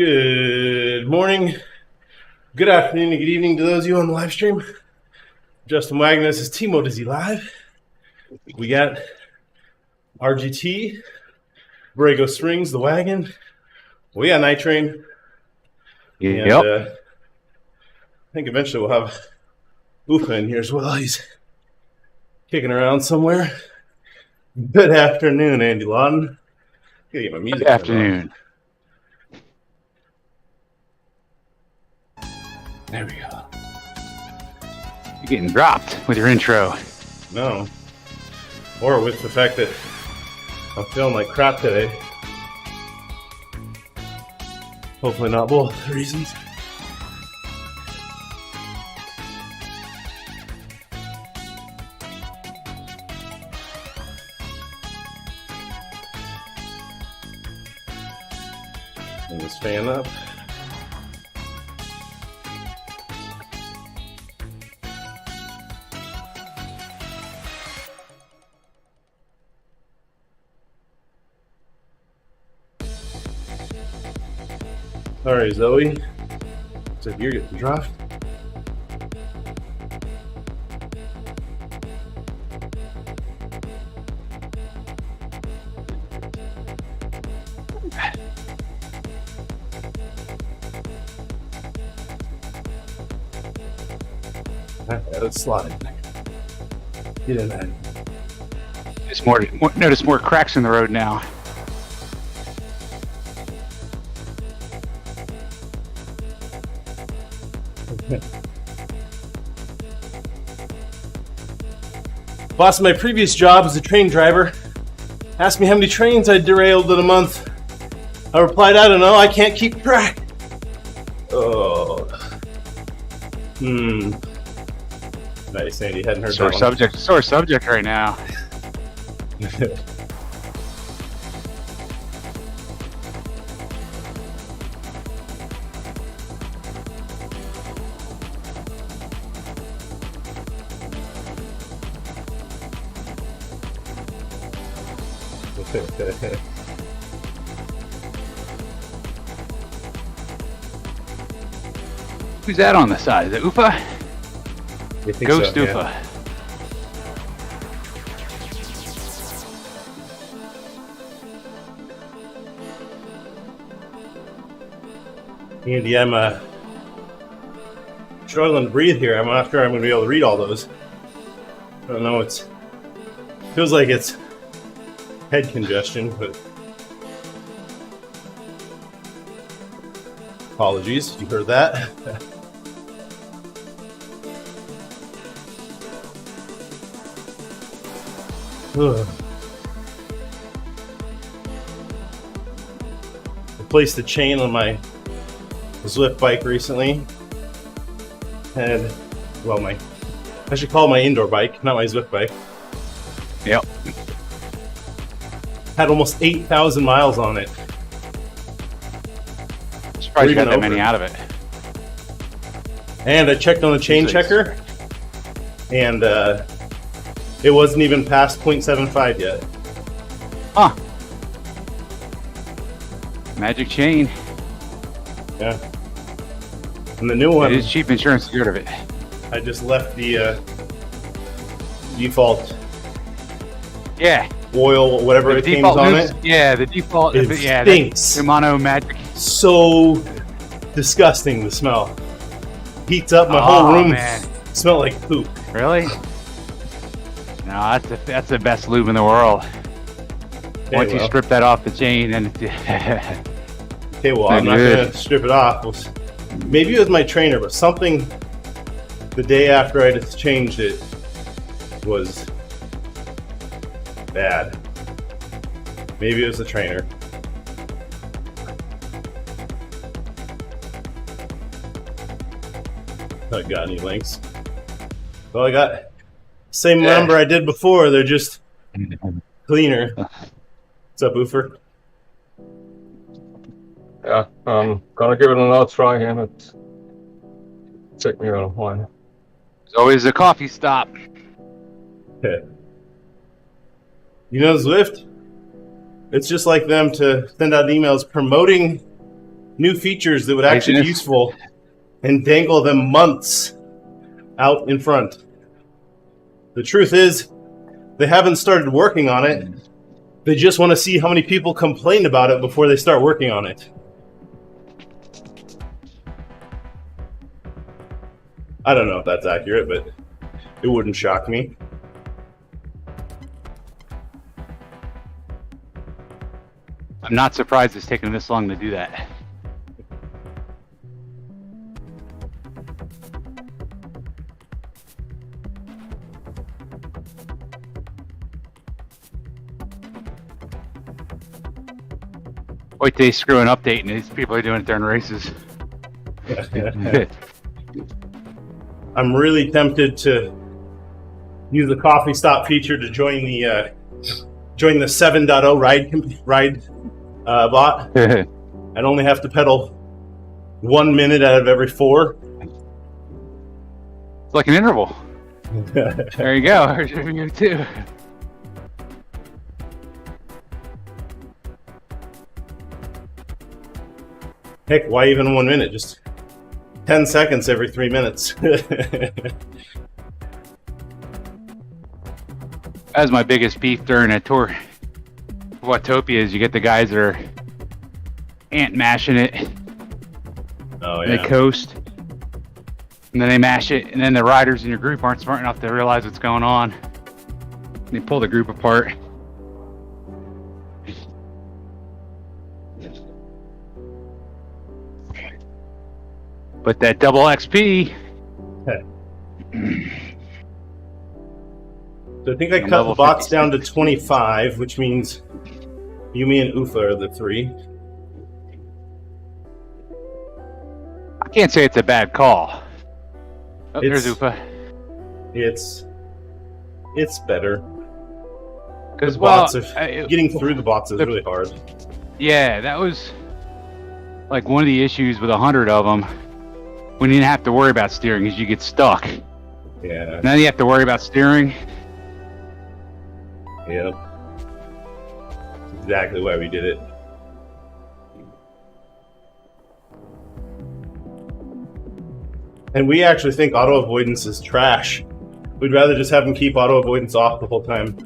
Good morning, good afternoon, and good evening to those of you on the live stream. Justin Wagon, this is TeamODZ Live. We got RGT, Borrego Springs, the Wagon. We got Night Train. And I think eventually we'll have Wahoo in here as well. He's kicking around somewhere. Good afternoon, Andy Lawton. Gotta get my music. Good afternoon. There we go. You're getting dropped with your intro. No. Or with the fact that I'm feeling like crap today. Hopefully not both reasons. Turn this fan up. Alright, Zoe. So you're getting dropped. Let's slide. Get in there. Notice more cracks in the road now. Boss, my previous job as a train driver asked me how many trains I derailed in a month. I replied, I don't know, I can't keep track. Oh. Nice, Andy. Hadn't heard that one. Sore subject right now. Who's that on the side? Is it Ufa? Ghost so, Ufa. Yeah. Andy, I'm struggling to breathe here. I'm not sure I'm going to be able to read all those. I don't know. Feels like it's head congestion, but apologies if you heard that. Replaced the chain on my Zwift bike recently. And, well, I should call it my indoor bike, not my Zwift bike. Yep. Had almost 8,000 miles on it. Surprised you got that many out of it. And I checked on the chain checker, and it wasn't even past 0.75 yet. Huh. Magic chain. Yeah. And the new one... It is cheap insurance to get rid of it. I just left the default... Yeah. Oil, whatever it came on it. Yeah, the default. It stinks. Shimano Magic. So disgusting, the smell. Heats up my whole room. Man. Smell like poop. Really? No, that's the best lube in the world. Once you strip that off the chain, and okay, well, I'm not gonna strip it off. Maybe it was my trainer, but something the day after I just changed it was bad. Maybe it was the trainer. I got any links? Well, I got same number I did before. They're just cleaner. What's up, Oofer? Yeah, I'm gonna give it another try here, but take me a while. There's always a coffee stop. Okay. You know Zwift? It's just like them to send out emails promoting new features that would actually be useful and dangle them months out in front. The truth is, they haven't started working on it. They just want to see how many people complain about it before they start working on it. I don't know if that's accurate, but it wouldn't shock me. I'm not surprised it's taken this long to do that. Wait till they screw an update and these people are doing it during races. I'm really tempted to use the coffee stop feature to join the 7.0 ride bot. I'd only have to pedal 1 minute out of every 4. It's like an interval. There you go. There's your view too. Heck, why even 1 minute? Just 10 seconds every 3 minutes. That's my biggest beef during a tour. Watopia is you get the guys that are ant mashing it. Oh yeah. They coast, and then they mash it, and then the riders in your group aren't smart enough to realize what's going on. They pull the group apart. But that double XP. So I think I cut the bots down to 25, which means Yumi and Ufa are the 3. I can't say it's a bad call. Oh, there's Ufa. It's better. Because getting through the bots is really hard. Yeah, that was like one of the issues with 100 of them. We didn't have to worry about steering because you get stuck. Yeah. Now you have to worry about steering. Yep. That's exactly why we did it. And we actually think auto avoidance is trash. We'd rather just have them keep auto avoidance off the whole time.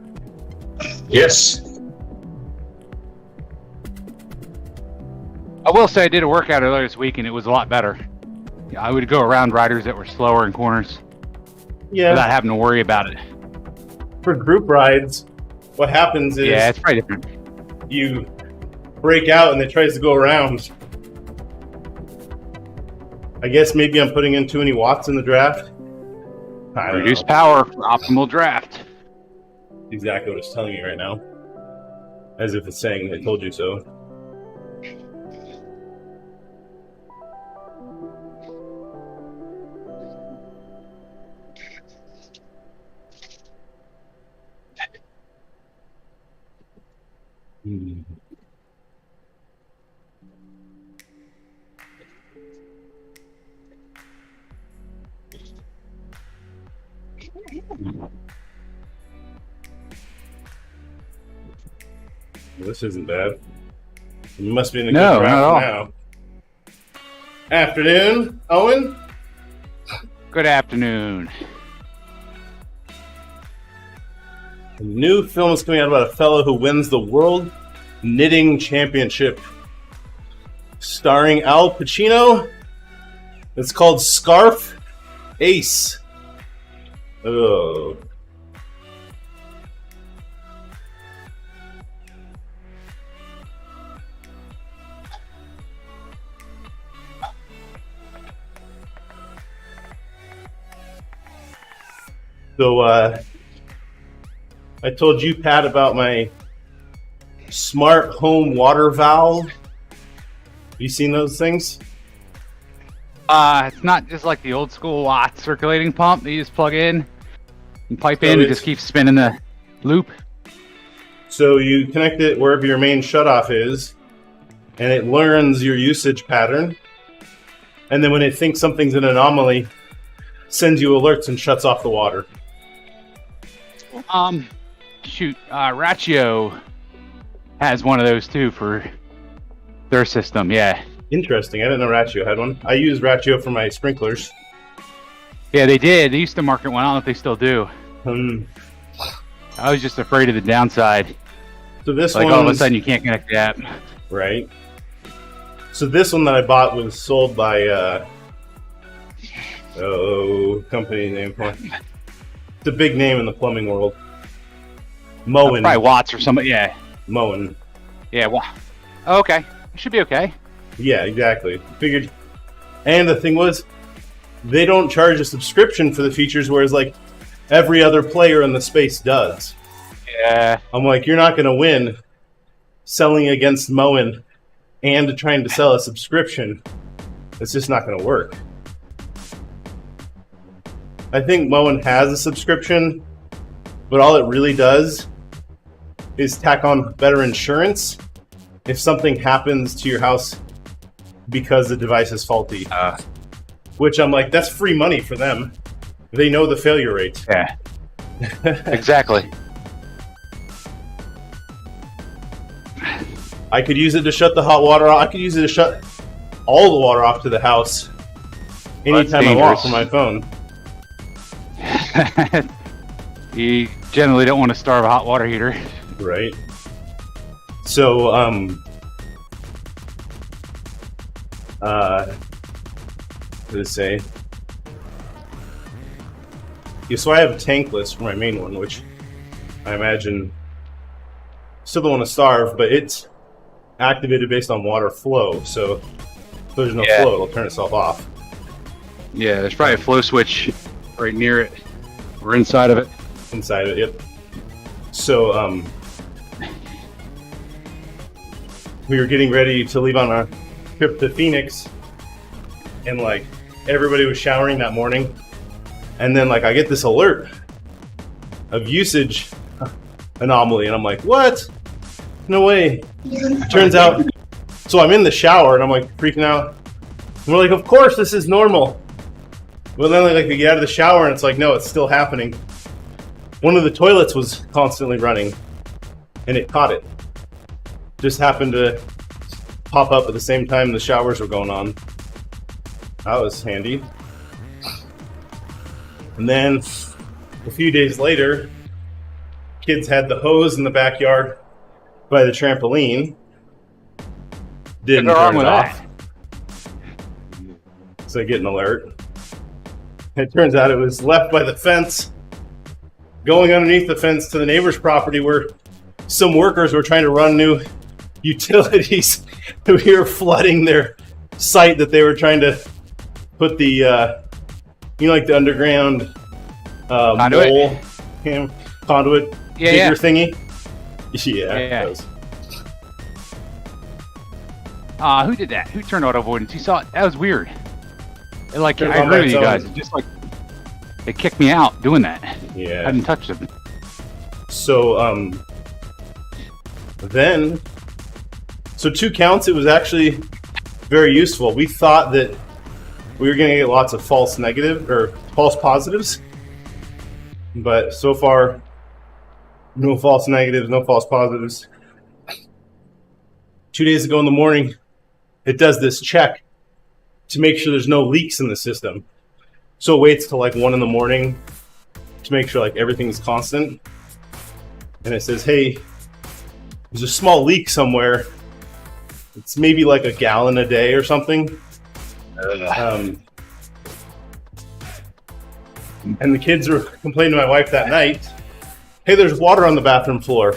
Yes. I will say I did a workout earlier this week and it was a lot better. I would go around riders that were slower in corners. Yeah. Without having to worry about it. For group rides, what happens is it's probably different. You break out and it tries to go around. I guess maybe I'm putting in too many watts in the draft. Reduce power for optimal draft. Exactly what it's telling me right now. As if it's saying, I told you so. Well, this isn't bad. You must be in the good draft now. Afternoon, Owen. Good afternoon. A new film is coming out about a fellow who wins the World Knitting Championship, starring Al Pacino. It's called Scarf Ace. Oh. So, I told you, Pat, about my smart home water valve. Have you seen those things? It's not just like the old school Watt circulating pump that you just plug in and pipe in and just keep spinning the loop. So you connect it wherever your main shutoff is, and it learns your usage pattern. And then when it thinks something's an anomaly, sends you alerts and shuts off the water. Ratio has one of those too for their system. Yeah. Interesting. I didn't know Ratio had one. I use Ratio for my sprinklers. Yeah, they did. They used to market one. I don't know if they still do. I was just afraid of the downside. So this like one, all of a sudden you can't connect the app. Right. So this one that I bought was sold by company name. It's a big name in the plumbing world. Moen. Probably Watts or somebody. Yeah. Moen. Yeah. Well. Oh, okay. It should be okay. Yeah, exactly. Figured. And the thing was, they don't charge a subscription for the features, whereas like every other player in the space does. Yeah. I'm like, you're not going to win selling against Moen and trying to sell a subscription. It's just not going to work. I think Moen has a subscription, but all it really does is tack on better insurance if something happens to your house because the device is faulty. Which I'm like, that's free money for them. They know the failure rate. Yeah. Exactly. I could use it to shut the hot water off. I could use it to shut all the water off to the house anytime I want from my phone. You generally don't want to starve a hot water heater. Right. So, what did it say? Yeah, so I have a tankless for my main one, which I imagine still don't want to starve, but it's activated based on water flow. So if there's no flow, it'll turn itself off. Yeah, there's probably a flow switch right near it or inside of it. Inside it, yep. So we were getting ready to leave on our trip to Phoenix, and like everybody was showering that morning, and then like I get this alert of usage anomaly, and I'm like, what? No way. Turns out, so I'm in the shower and I'm like freaking out. And we're like, of course this is normal. Well, then like we get out of the shower and it's like, no, it's still happening. One of the toilets was constantly running and it caught it. Just happened to pop up at the same time the showers were going on. That was handy. And then a few days later, kids had the hose in the backyard by the trampoline. Didn't turn it off. So I get an alert. It turns out it was left by the fence, going underneath the fence to the neighbor's property where some workers were trying to run new utilities. We were flooding their site that they were trying to put the, like the underground conduit? Conduit digger thingy. Yeah. Who did that? Who turned auto avoidance? You saw it? That was weird. I agree with you guys. It just like they kicked me out doing that. Yeah. I hadn't touched it. So then 2 counts, it was actually very useful. We thought that we were going to get lots of false positives, but so far no false negatives, no false positives. 2 days ago in the morning, it does this check to make sure there's no leaks in the system. So it waits till like 1 in the morning to make sure like everything's constant. And it says, hey, there's a small leak somewhere. It's maybe like a gallon a day or something. And the kids were complaining to my wife that night, hey, there's water on the bathroom floor.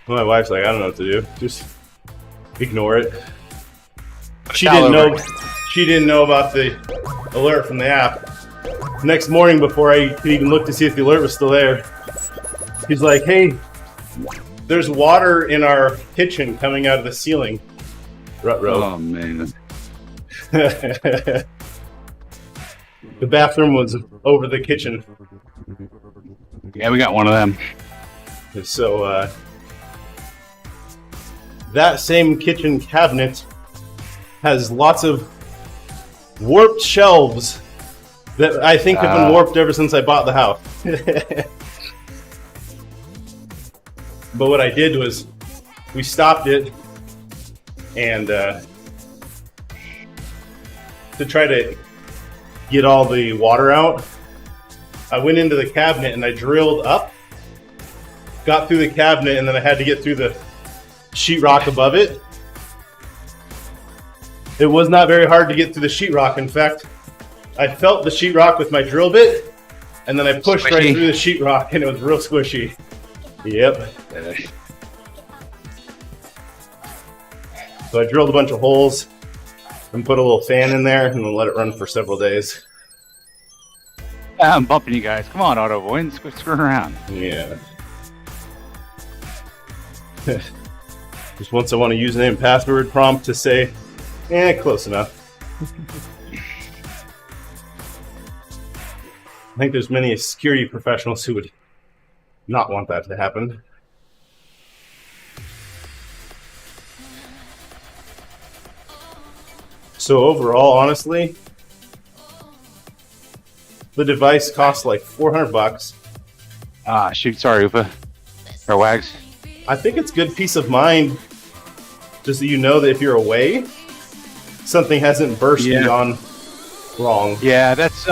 My wife's like, I don't know what to do. Just ignore it. She didn't know about the alert from the app. Next morning, before I could even look to see if the alert was still there, he's like, hey, there's water in our kitchen coming out of the ceiling. Ruh-roh. Oh, man. The bathroom was over the kitchen. Yeah, we got one of them. So, that same kitchen cabinet has lots of warped shelves that I think have been warped ever since I bought the house. But what I did was we stopped it and to try to get all the water out, I went into the cabinet and I drilled up, got through the cabinet, and then I had to get through the sheetrock above it. It was not very hard to get through the sheetrock. In fact, I felt the sheetrock with my drill bit, and then I pushed right through the sheetrock, and it was real squishy. Yep. So I drilled a bunch of holes and put a little fan in there, and then let it run for several days. I'm bumping you guys. Come on, Auto Avoidance. Quit screwing around. Yeah. Just once I want a username and password prompt to say, close enough. I think there's many security professionals who would not want that to happen. So overall, honestly, the device costs like $400. Shoot. Sorry, Upa. Or Wags. I think it's good peace of mind, just so you know that if you're away, something hasn't burst gone wrong. Yeah, that's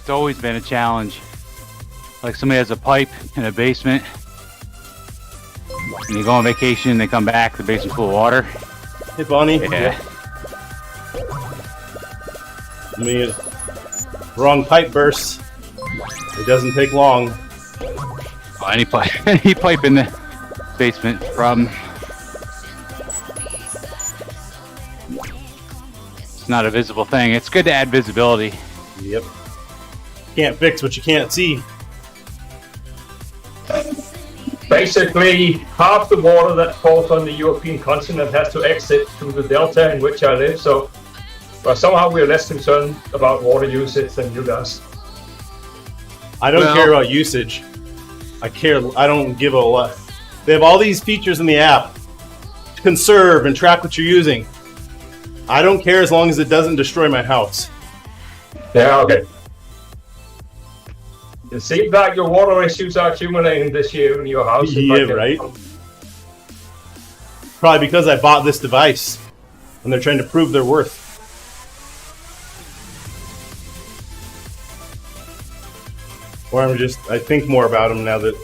always been a challenge. Like somebody has a pipe in a basement, and you go on vacation, they come back, the basement's full of water. Hey, Bonnie. Yeah. I mean, wrong pipe bursts. It doesn't take long. Well, any pipe in the basement problem. It's not a visible thing. It's good to add visibility. Yep. Can't fix what you can't see. Basically, half the water that falls on the European continent has to exit through the delta in which I live. So, but somehow we're less concerned about water usage than you guys. I don't care about usage. I don't give a lot. They have all these features in the app to conserve and track what you're using. I don't care as long as it doesn't destroy my house. Yeah, okay. It seems like your water issues are accumulating this year in your house. Yeah, right? Probably because I bought this device and they're trying to prove their worth. Or I think more about them now that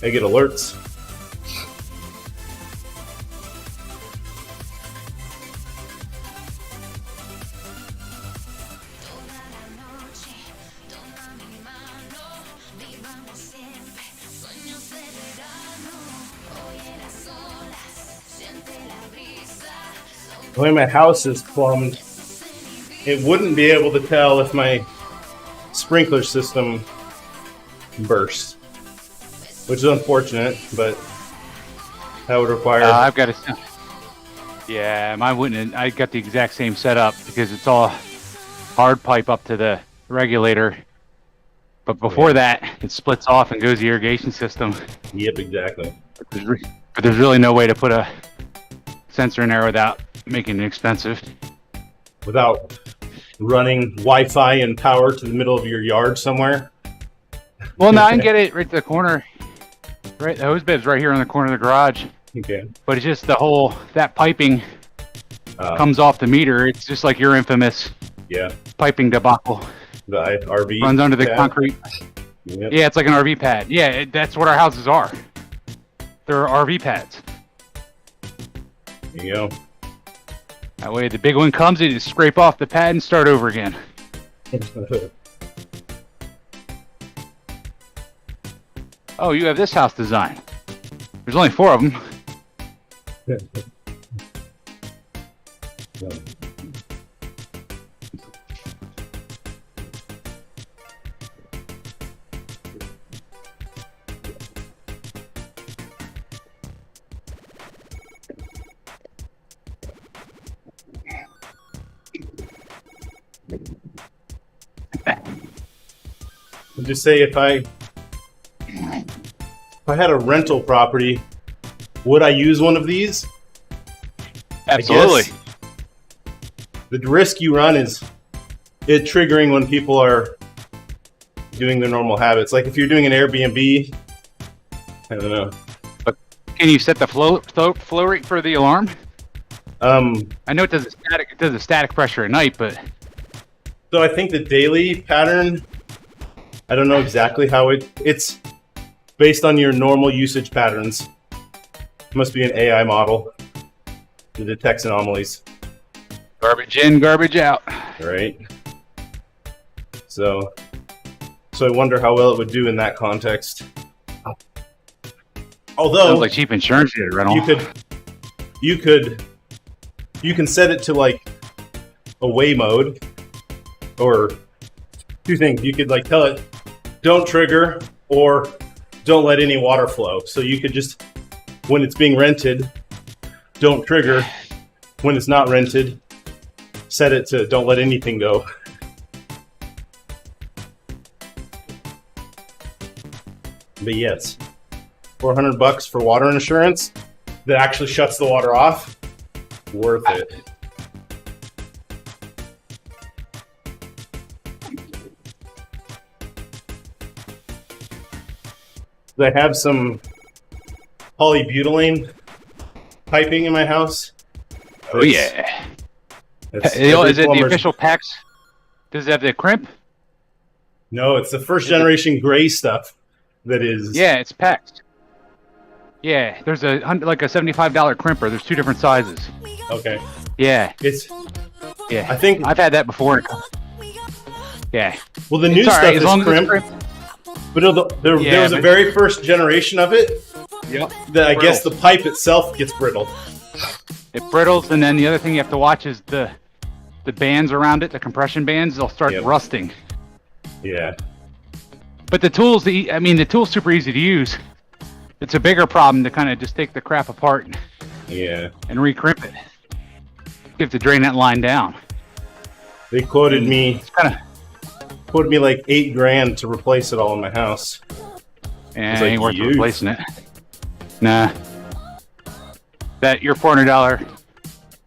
I get alerts. The way my house is plumbed, it wouldn't be able to tell if my sprinkler system burst, which is unfortunate, but that would require. I've got a. Yeah, mine wouldn't. I got the exact same setup because it's all hard pipe up to the regulator, but before that, it splits off and goes to the irrigation system. Yep, exactly. But there's really no way to put a sensor in there without making it expensive. Without running Wi-Fi and power to the middle of your yard somewhere. Well, now I can get it right to the corner. Right, the hose bed's right here in the corner of the garage. Okay. But it's just that piping comes off the meter. It's just like your infamous piping debacle. The RV runs under the concrete. Yep. Yeah, it's like an RV pad. Yeah, that's what our houses are. They're RV pads. There you go. That way, the big one comes, you just scrape off the pad and start over again. Oh, you have this house design. There's only 4 of them. Just say if I had a rental property, would I use one of these? Absolutely. The risk you run is it triggering when people are doing their normal habits. Like if you're doing an Airbnb, I don't know. Can you set the flow rate for the alarm? I know it does a static pressure at night, but So I think the daily pattern, I don't know exactly how it's based on your normal usage patterns. It must be an AI model that detects anomalies. garbage in, garbage out. Right. So I wonder how well it would do in that context. Although Sounds like cheap insurance to get a rental. you can set it to like away mode, or two things. You could like tell it don't trigger or don't let any water flow. So you could just, when it's being rented, don't trigger. When it's not rented, set it to don't let anything go. But yes, $400 for water insurance that actually shuts the water off. Worth it. I have some polybutylene piping in my house. Oh yeah. Is it the official PAX? Does it have the crimp? No, it's the first generation gray stuff that is. Yeah, it's PAX. Yeah, there's like a $75 crimper. There's two different sizes. Okay. Yeah. I think I've had that before. Yeah. Well, the new stuff is crimp. But there was a very first generation of it. Yep. That I guess the pipe itself gets brittle. It brittles, and then the other thing you have to watch is the bands around it, the compression bands. They'll start rusting. Yeah. But the tool's super easy to use. It's a bigger problem to kind of just take the crap apart. Yeah. And recrimp it. You have to drain that line down. They quoted me like $8,000 to replace it all in my house. And it ain't worth replacing it. Nah. That your $400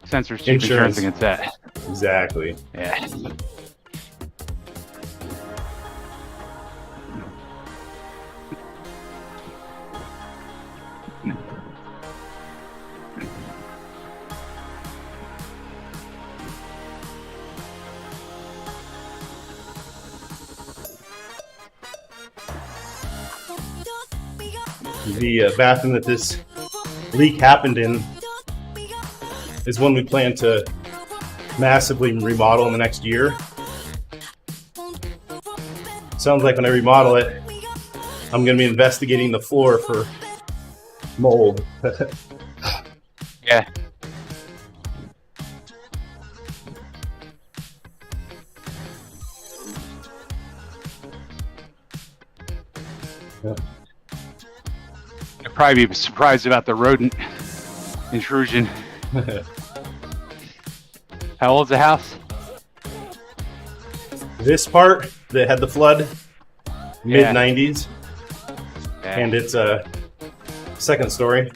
sensor's cheap insurance against that. Exactly. Yeah. The bathroom that this leak happened in is one we plan to massively remodel in the next year. Sounds like when I remodel it, I'm going to be investigating the floor for mold. Yeah. You'll probably be surprised about the rodent intrusion. How old's the house? This part that had the flood, mid-90s, and it's a second story.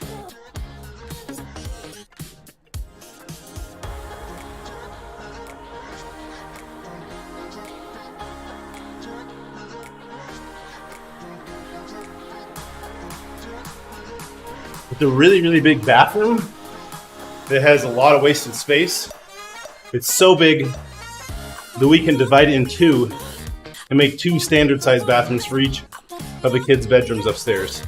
It's a really, really big bathroom that has a lot of wasted space. It's so big that we can divide it in two and make two standard sized bathrooms for each of the kids' bedrooms upstairs.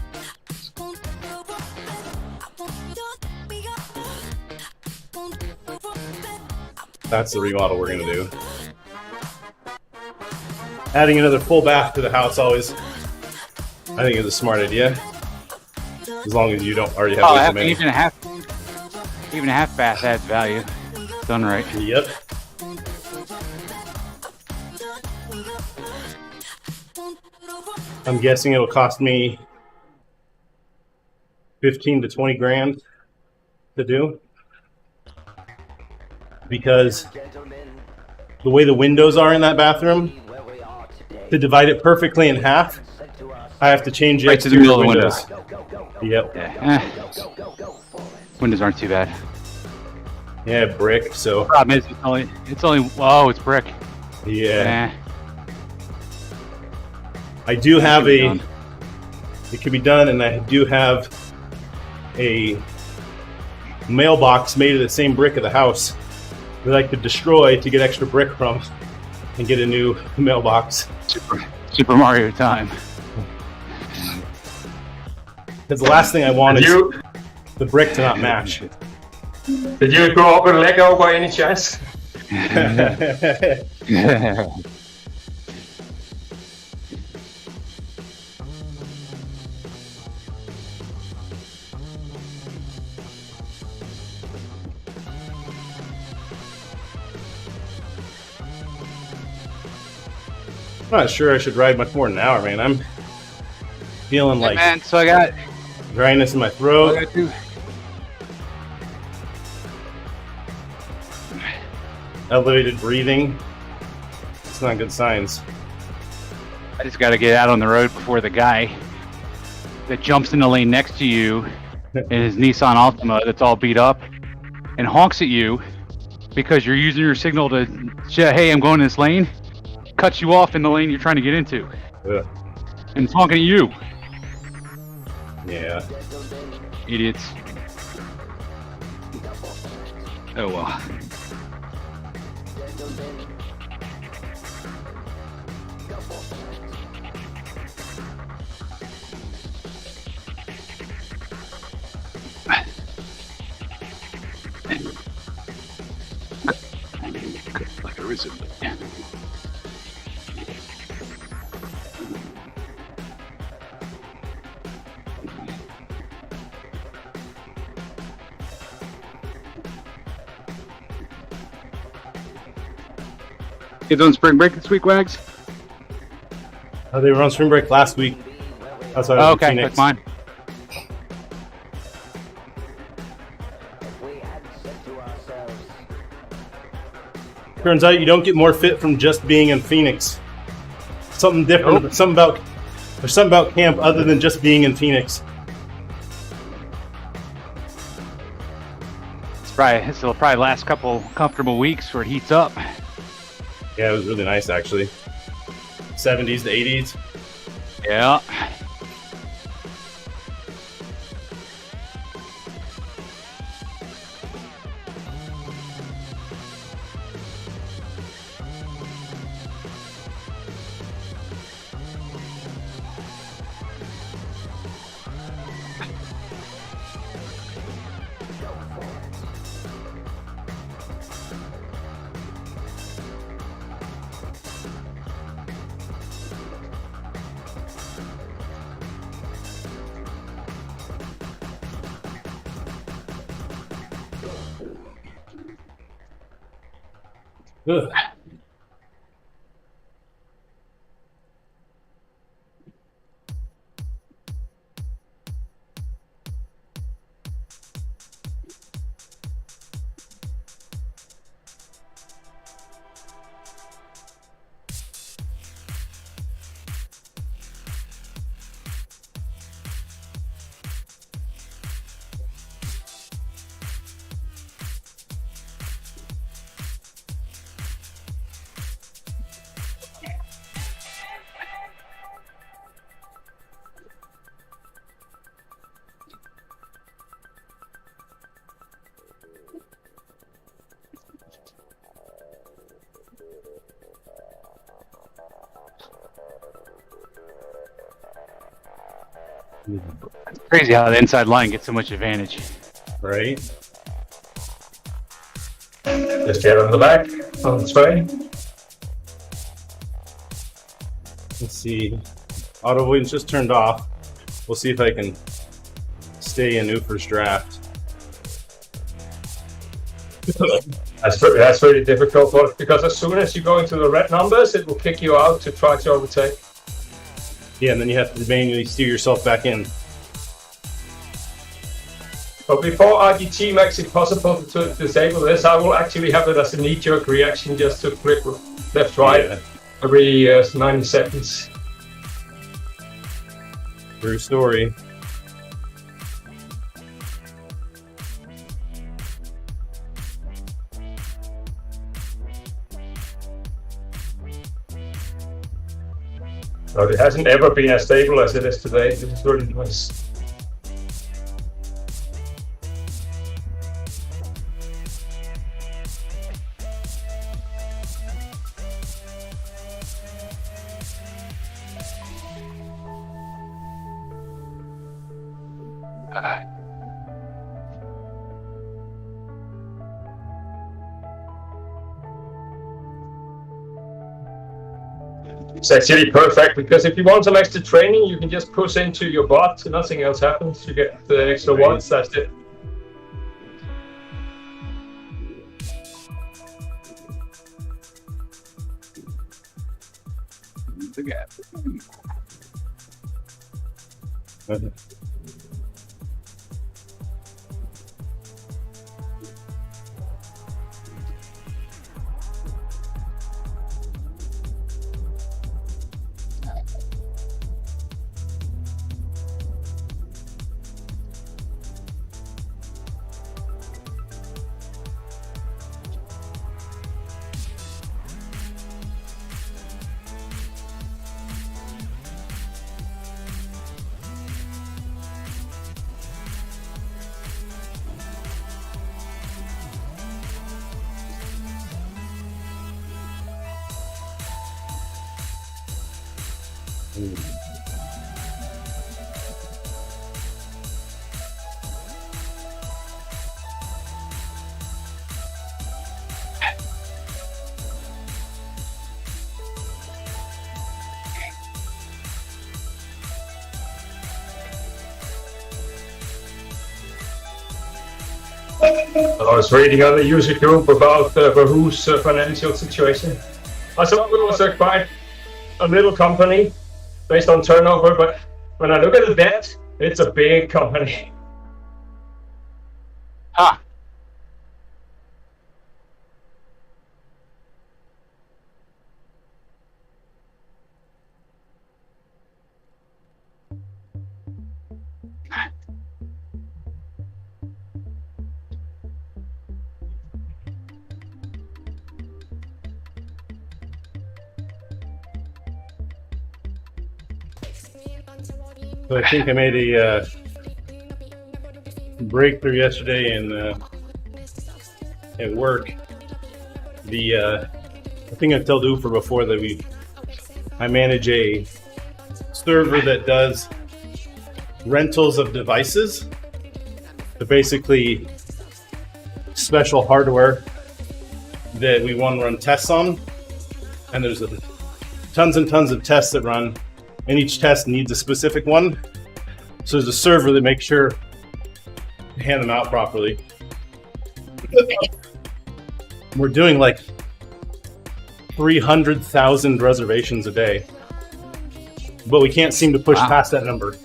That's the remodel we're going to do. Adding another full bath to the house always, I think, is a smart idea. As long as you don't already have way too many. Even a half bath adds value. Done right. Yep. I'm guessing it'll cost me 15 to 20 grand to do, because the way the windows are in that bathroom, to divide it perfectly in half, I have to change the exterior to the windows. Yep. Yeah. Windows aren't too bad. Yeah, brick. So the problem is it's only it's brick. Yeah. I do have it can be done, and I do have a mailbox made of the same brick of the house that I could destroy to get extra brick from and get a new mailbox. Super Mario time. Because the last thing I want is the brick to not match. Did you grow up with Lego by any chance? I'm not sure I should ride much more than an hour, man. I'm feeling like Man, so I got dryness in my throat. Elevated breathing. It's not good signs. I just got to get out on the road before the guy that jumps in the lane next to you in his Nissan Altima that's all beat up and honks at you because you're using your signal to say, hey, I'm going in this lane, cuts you off in the lane you're trying to get into. Ugh. And it's honking at you. Yeah. Idiots. Oh well. Like a risen. Kids on spring break this week, Wags? They were on spring break last week. That's why I was in Okay, Phoenix. that's mine. Turns out you don't get more fit from just being in Phoenix. Something different. Nope. There's something about camp other than just being in Phoenix. This will probably last couple comfortable weeks where it heats up. Yeah, it was really nice actually. 70s to 80s. Yeah. Ugh. It's crazy how the inside line gets so much advantage. Right? Just get on the back, on the train. Let's see. Auto avoidance just turned off. We'll see if I can stay in Ufer's draft. That's really difficult, but because as soon as you go into the red numbers, it will kick you out to try to overtake. Yeah, and then you have to manually steer yourself back in. But before RGT makes it possible to disable this, I will actually have it as a knee-jerk reaction just to click left-right every 90 seconds. True story. But it hasn't ever been as stable as it is today. This is really nice. It's actually perfect because if you want some extra training, you can just push into your bot and nothing else happens. You get the extra watts, that's it. The gap. Okay. I was reading on the user group about Wahoo's financial situation. I thought it was quite a little company based on turnover, but when I look at the debt, it's a big company. Ah. So I think I made a breakthrough yesterday at work. The thing I told Ufer before that I manage a server that does rentals of devices. So basically special hardware that we want to run tests on, and there's tons and tons of tests that run. And each test needs a specific one. So there's a server that makes sure to hand them out properly. We're doing like 300,000 reservations a day, but we can't seem to push past that number.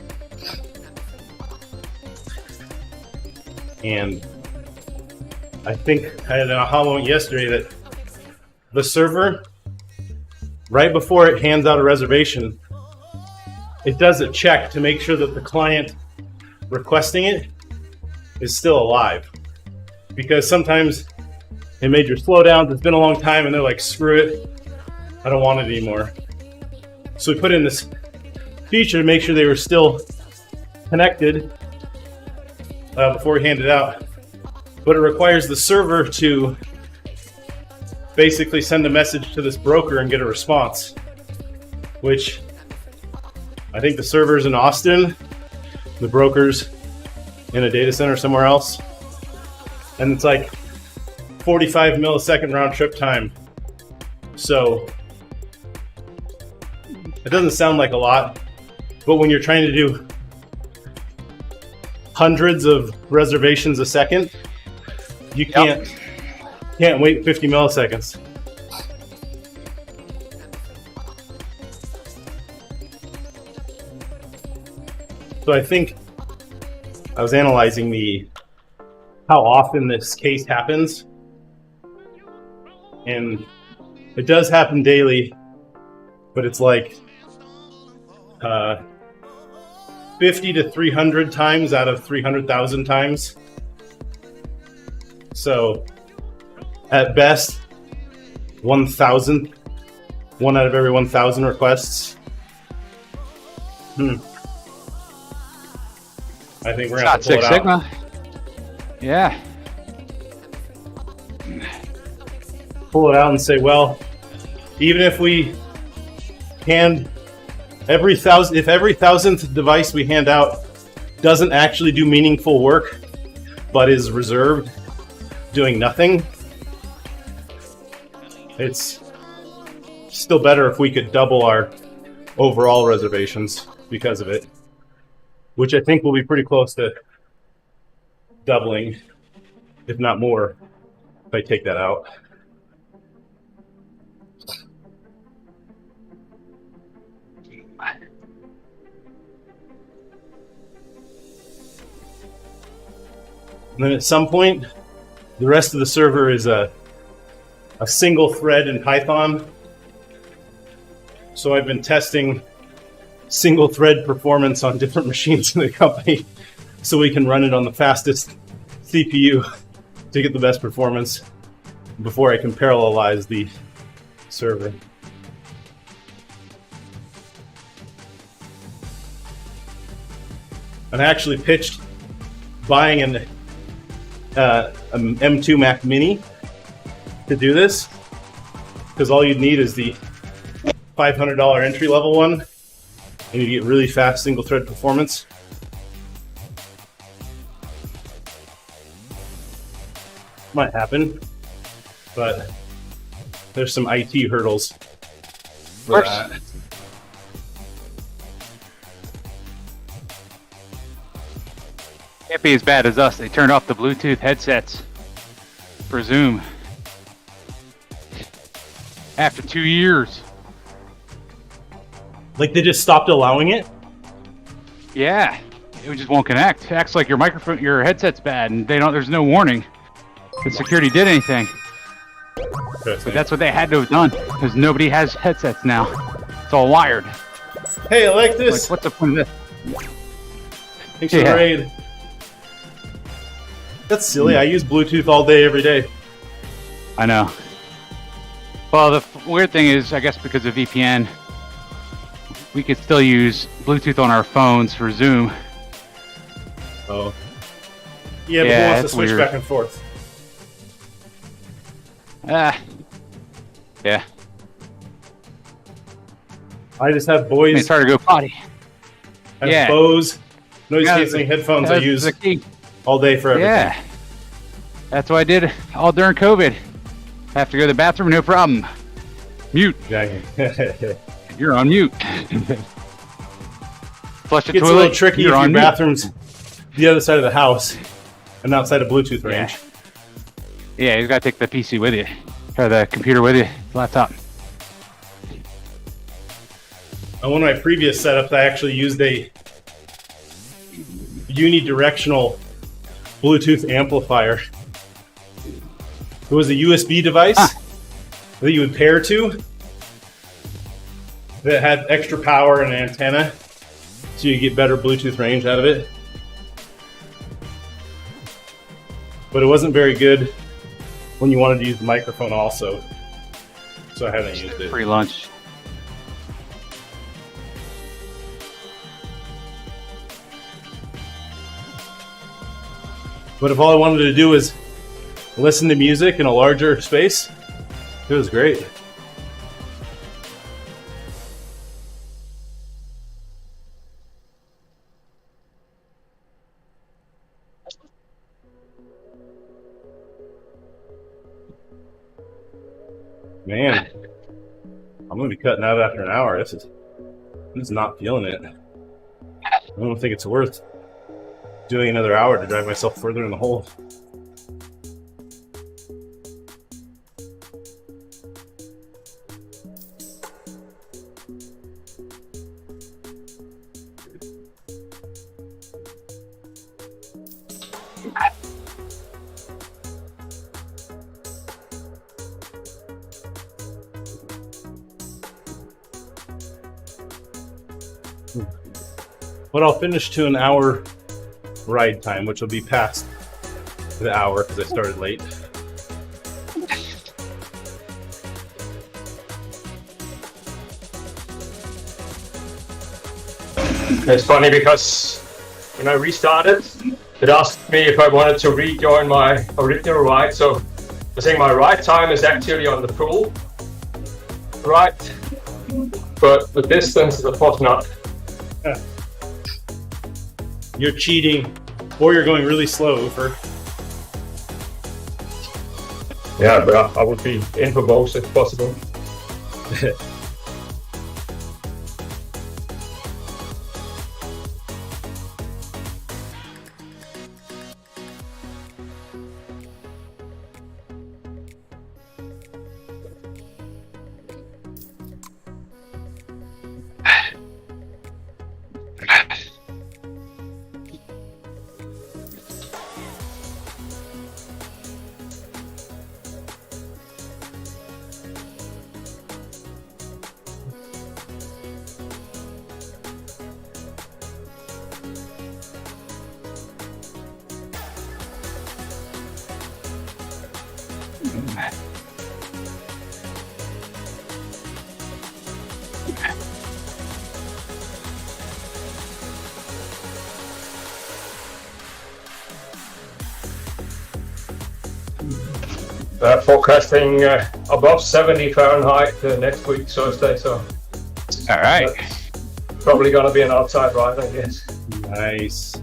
And I think, I don't know how long yesterday, that the server, right before it hands out a reservation, it does a check to make sure that the client requesting it is still alive. Because sometimes in major slowdowns, it's been a long time and they're like, screw it, I don't want it anymore. So we put in this feature to make sure they were still connected before we hand it out. But it requires the server to basically send a message to this broker and get a response, which I think the server's in Austin, the broker's in a data center somewhere else, and it's like 45 millisecond round trip time. So it doesn't sound like a lot, but when you're trying to do hundreds of reservations a second, you can't wait 50 milliseconds. So I think I was analyzing how often this case happens, and it does happen daily, but it's like 50 to 300 times out of 300,000 times. So at best, 1,000, 1 out of every 1,000 requests. I think we're gonna have to pull it out. Six Sigma. Yeah. Pull it out and say, well, even if we hand if every 1,000th device we hand out doesn't actually do meaningful work, but is reserved doing nothing, it's still better if we could double our overall reservations because of it, which I think will be pretty close to doubling, if not more, if I take that out. And then at some point, the rest of the server is a single thread in Python. So I've been testing single thread performance on different machines in the company so we can run it on the fastest CPU to get the best performance before I can parallelize the server. And I actually pitched buying an M2 Mac Mini to do this, because all you'd need is the $500 entry-level one, and you get really fast single-thread performance. Might happen, but there's some IT hurdles for that. Can't be as bad as us. They turned off the Bluetooth headsets for Zoom after 2 years. Like they just stopped allowing it? Yeah, it just won't connect. It acts like your microphone, your headset's bad, and there's no warning that security did anything. But that's what they had to have done, because nobody has headsets now. It's all wired. Hey, I like this. Like, what's the point of this? Thanks for the raid. That's silly. I use Bluetooth all day, every day. I know. Well, the weird thing is, I guess because of VPN, we could still use Bluetooth on our phones for Zoom. Oh. Yeah, but who wants to switch weird. back and forth? Yeah. I just have boys. It's hard to go potty. I have Bose noise canceling headphones I use all day for everything. Yeah. That's what I did all during COVID. Have to go to the bathroom, no problem. Mute. Exactly. You're on mute. Flush the It's toilet. a little tricky if you're your on mute. bathroom's the other side of the house and outside of Bluetooth range. Yeah, you gotta take the PC with you, or the computer with you, laptop. On one of my previous setups, I actually used a unidirectional Bluetooth amplifier. It was a USB device that you would pair to that had extra power and an antenna, so you get better Bluetooth range out of it. But it wasn't very good when you wanted to use the microphone also, so I haven't used it. Free lunch. But if all I wanted to do was listen to music in a larger space, it was great. Man, I'm gonna be cutting out after an hour. I'm just not feeling it. I don't think it's worth doing another hour to drive myself further in the hole. But I'll finish to an hour ride time, which will be past the hour because I started late. It's funny because when I restarted, it asked me if I wanted to rejoin my original ride. So I think my ride time is actually on the full ride, but the distance is of course not. you're cheating, or you're going really slow, Ufer. Yeah, but I would be in for both if possible. Forecasting above 70 Fahrenheit next week, Thursday, so All right. probably going to be an outside ride, I guess. Nice.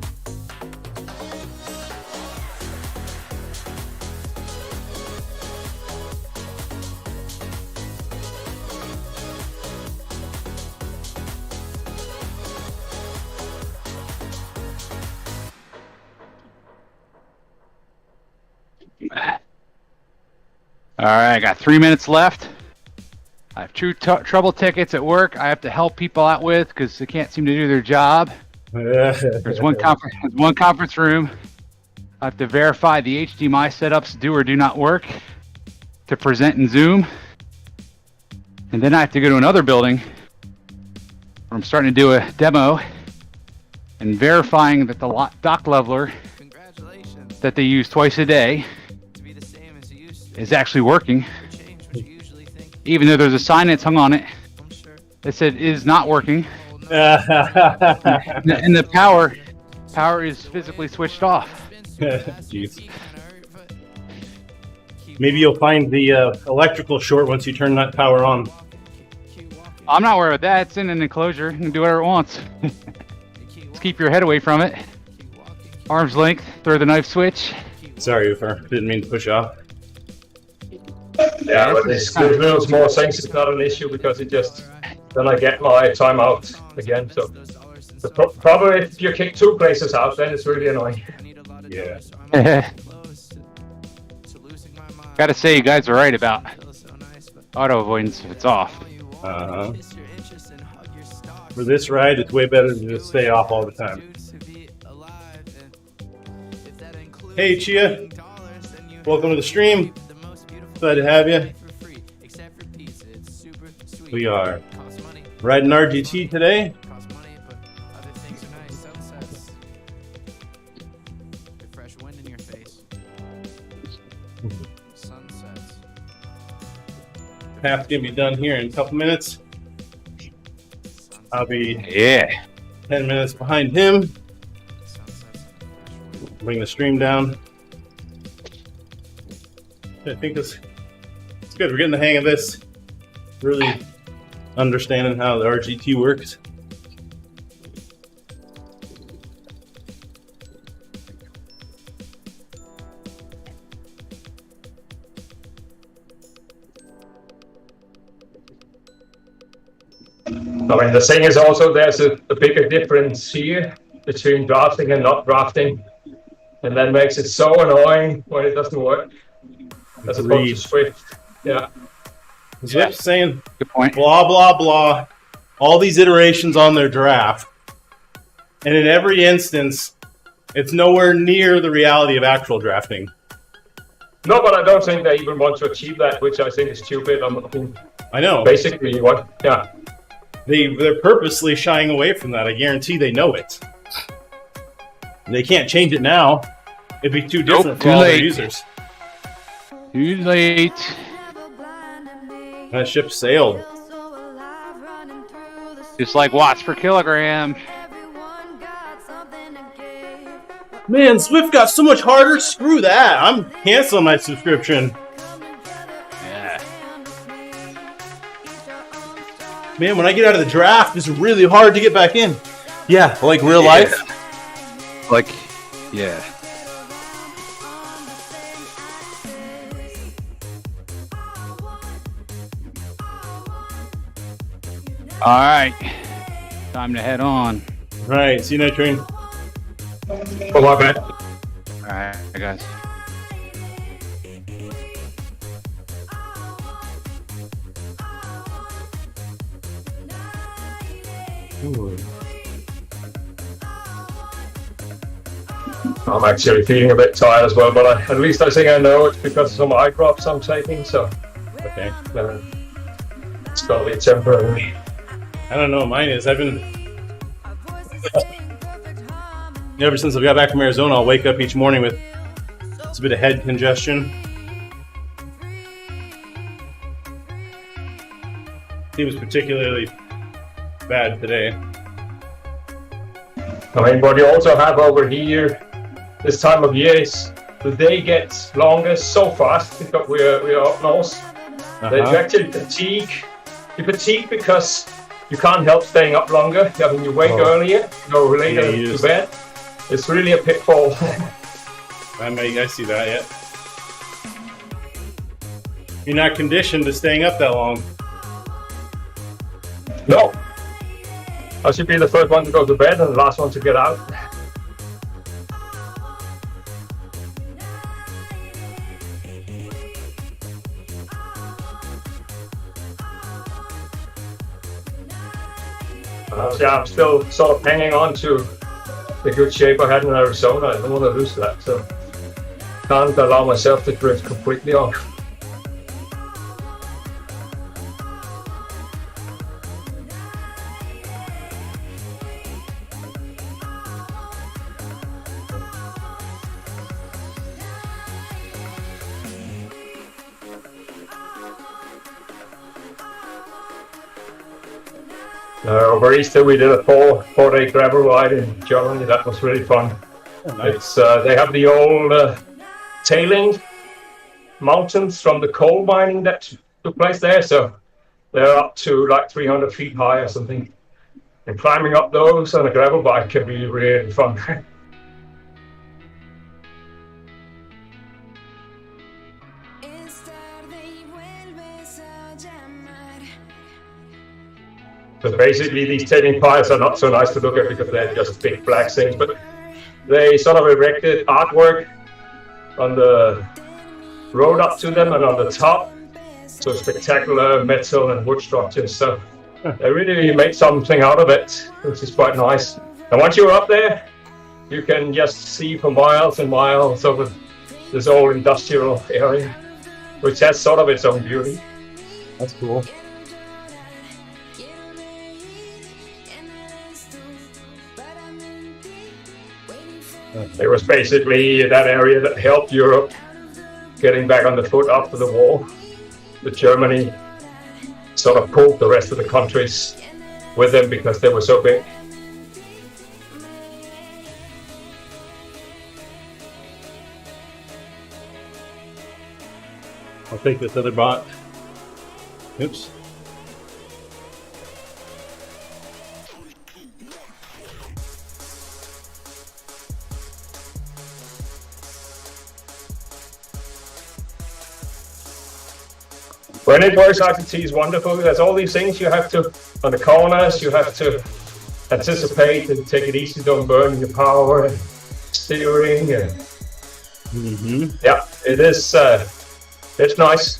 All right, I got 3 minutes left. I have two trouble tickets at work I have to help people out with because they can't seem to do their job. There's one conference room. I have to verify the HDMI setups do or do not work to present in Zoom. And then I have to go to another building where I'm starting to do a demo and verifying that the dock leveler that they use twice a day is actually working. Even though there's a sign that's hung on it that said it is not working. And the power is physically switched off. Jeez. Maybe you'll find the electrical short once you turn that power on. I'm not worried about that. It's in an enclosure. You can do whatever it wants. Just keep your head away from it. Arm's length. Throw the knife switch. Sorry, Ufer. Didn't mean to push off. Yeah, but this little small things is not an issue because it just then I get my timeout again. So probably if you kick two places out, then it's really annoying. Yeah. Gotta say, you guys are right about auto avoidance if it's off. For this ride, it's way better than just stay off all the time. Hey, Chia. Welcome to the stream. Glad to have you. We are riding RGT today. Half's gonna be done here in a couple minutes. I'll be 10 minutes behind him. Bring the stream down. I think it's good. We're getting the hang of this. Really understanding how the RGT works. I mean, the thing is also there's a bigger difference here between drafting and not drafting, and that makes it so annoying when it doesn't work. As opposed to Swift. Yeah. Swift's saying Good point. blah, blah, blah. All these iterations on their draft. And in every instance, it's nowhere near the reality of actual drafting. No, but I don't think they even want to achieve that, which I think is stupid. I know. Basically, what? Yeah. They're purposely shying away from that. I guarantee they know it. They can't change it now. It'd be too different for all their users. Too late. That ship sailed. Just like watts per kilogram. Man, Swift got so much harder. Screw that. I'm canceling my subscription. Yeah. Man, when I get out of the draft, it's really hard to get back in. Yeah, like real life. Like, yeah. All right, time to head on. Right, see you night train. Oh, my bad. All right, guys. Ooh. I'm actually feeling a bit tired as well, but at least I think I know it's because of some eye drops I'm taking, so Okay. It's got to be temporary. I don't know what mine is. I've been ever since I got back from Arizona, I'll wake up each morning with a bit of head congestion. It was particularly bad today. I mean, what you also have over here this time of year is the day gets longer so fast because we're up north that you actually fatigue. You fatigue because you can't help staying up longer. I mean, you wake earlier, go later to bed. It's really a pitfall. I see that, yeah. You're not conditioned to staying up that long. No. I should be the first one to go to bed and the last one to get out. Yeah, I'm still sort of hanging on to the good shape I had in Arizona. I don't want to lose that, so can't allow myself to drift completely off. Over Easter we did a four-day gravel ride in Germany. That was really fun. Oh, nice. It's they have the old tailing mountains from the coal mining that took place there, so they're up to like 300 feet high or something. And climbing up those on a gravel bike can be really fun. So basically these tailing piles are not so nice to look at because they're just big black things, but they sort of erected artwork on the road up to them and on the top. So spectacular metal and wood structures. So they really made something out of it, which is quite nice. And once you're up there, you can just see for miles and miles over this old industrial area, which has sort of its own beauty. That's cool. It was basically that area that helped Europe getting back on the foot after the war. The Germany sort of pulled the rest of the countries with them because they were so big. I'll take this other bot. Oops. When it works, RGT is wonderful. There's all these things you have to, on the corners, you have to anticipate and take it easy, don't burn your power and steering. And yeah, it is, it's nice.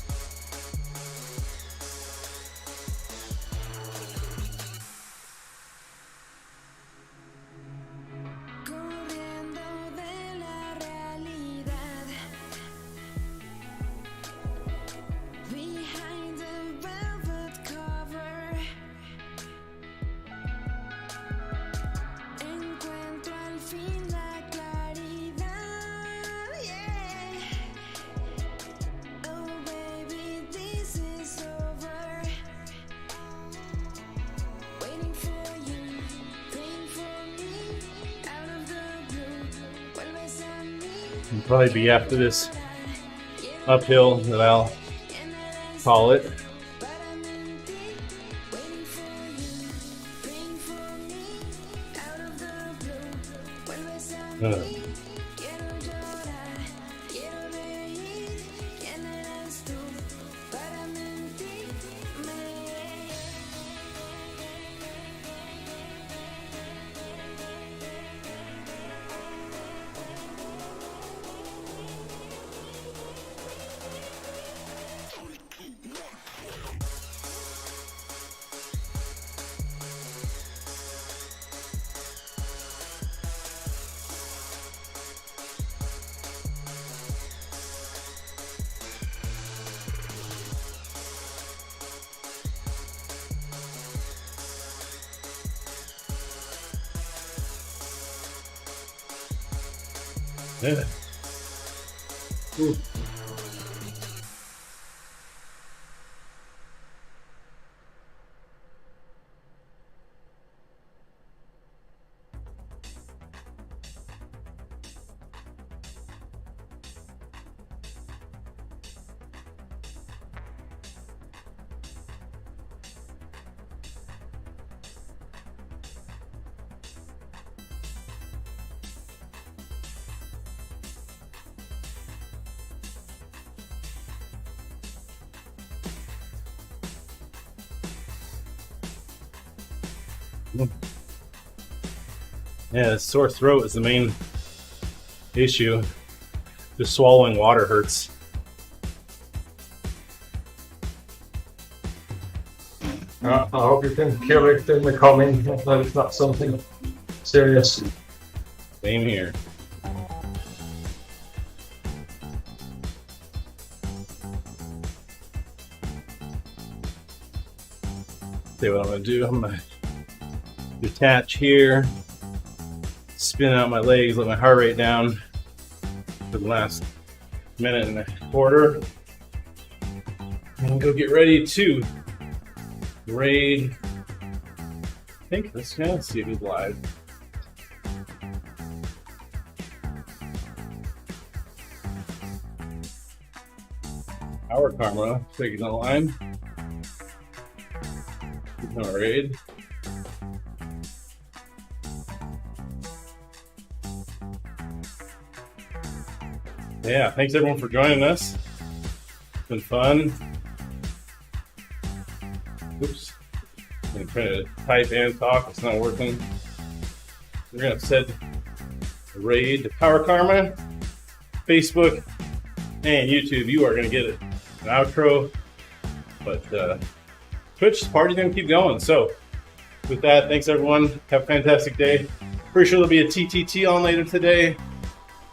It'll probably be after this uphill that I'll call it. Uh, yeah. Ooh. Yeah, sore throat is the main issue. Just swallowing water hurts. I hope you can kill it in the comment that it's not something serious. Same here. See what I'm gonna do. I'm gonna detach here, spin out my legs, let my heart rate down for the last minute and a quarter, and go get ready to raid. I think let's see who's live. Our Karma taking the line. All raid. Yeah, thanks everyone for joining us. It's been fun. Oops. I'm trying to type and talk, it's not working. We're gonna set a raid to Power Karma, Facebook, and YouTube. You are gonna get an outro, but Twitch party's gonna keep going. So with that, thanks everyone. Have a fantastic day. Pretty sure there'll be a TTT on later today,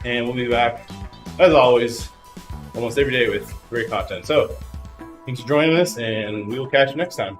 and we'll be back as always almost every day with great content. So thanks for joining us, and we will catch you next time.